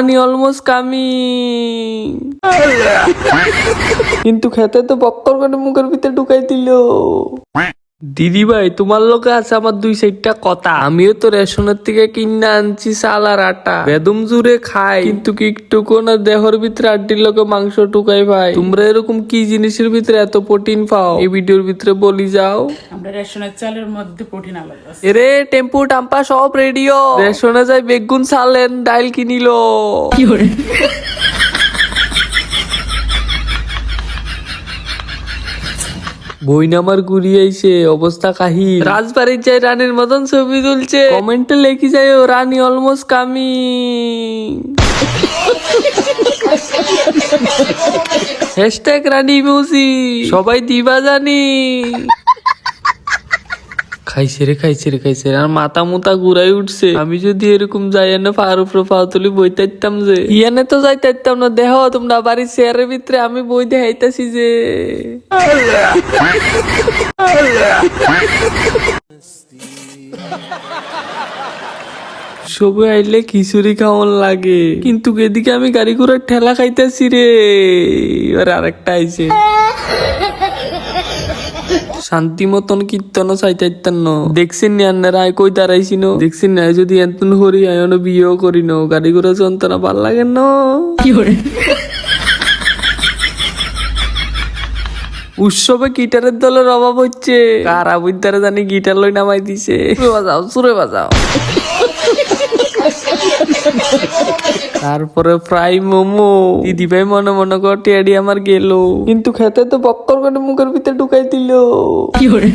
রানী almost coming. কিন্তু খেতে তো বক্কর করে মুখের ভিতরে ঢুকাই দিল। দিদি ভাই তোমার লোকে আছে আমার 2 সাইডটা কথা। আমিও তো রেশনের থেকে কিনে আনছি চাল আর আটা, বেদম জুড়ে খাই, কিন্তু কি একটু না দেহর ভিতরে আড্ডির লোকে মাংস টুকাই ভাই। তোমরা এরকম কি জিনিসের ভিতরে এত প্রোটিন পাও এই ভিডিওর ভিতরে বলি যাও। আমরা রেশনের চালের মধ্যে প্রোটিন আলাদা আছে। এরে টেম্পু টাম্পা সব রেডিও, রেশনে যাই বেগুন চালেন ডাইল কিনিলো। কি করে বইন আমার ঘুরিয়ে আইছে, অবস্থা কাহি। রাজবাড়ির যাই রানীর মতন ছবি তুলছে, কমেন্টে লেখি যায় ও রানী অলমোস্ট কামিং। হ্যাশট্যাগ রানী ইমোজি, সবাই দিবা জানি। খাইছে রে খাইছে রে খাইছে রে, আর মাথা মুতা ঘুরাই উঠছে। আমি যদি এরকম যাই এনে পাহাড় উপরে পা তুলি বই তাইতাম যে, ইয়ানে তো যাই তাইতাম না। দেহ তোমরা বাড়ির চেয়ারের ভিতরে আমি বই দেখাইতাছি যে। সবে আইলে খিচুড়ি খাওয়ান লাগে, কিন্তু এদিকে আমি গাড়ি ঘোড়ার ঠেলা খাইতেছি রে। এবার আরেকটা আইছে, শান্তি মতন কীর্তনও চাইতাইতেন ন। দেখছেন নি আন্নারা আয় কই দাঁড়াইছিল, দেখছেন না যদি এতন হরি আয়ন বিয়েও করি ন, গাড়ি ঘোড়া যন্ত্রণা ভাল লাগে ন। কি করে উৎসবে গিটারের দলের অভাব হচ্ছে, কারা বুঝতে জানি গিটার লই নামাই দিছে। বাজাও সুরে বাজাও। তারপরে ফ্রাই মোমো, দিদি ভাই মনে মনে কর টেডি আমার গেল, কিন্তু খেতে তো বক্কর করে মুখের ভিতরে ঢুকাই দিল। কি করে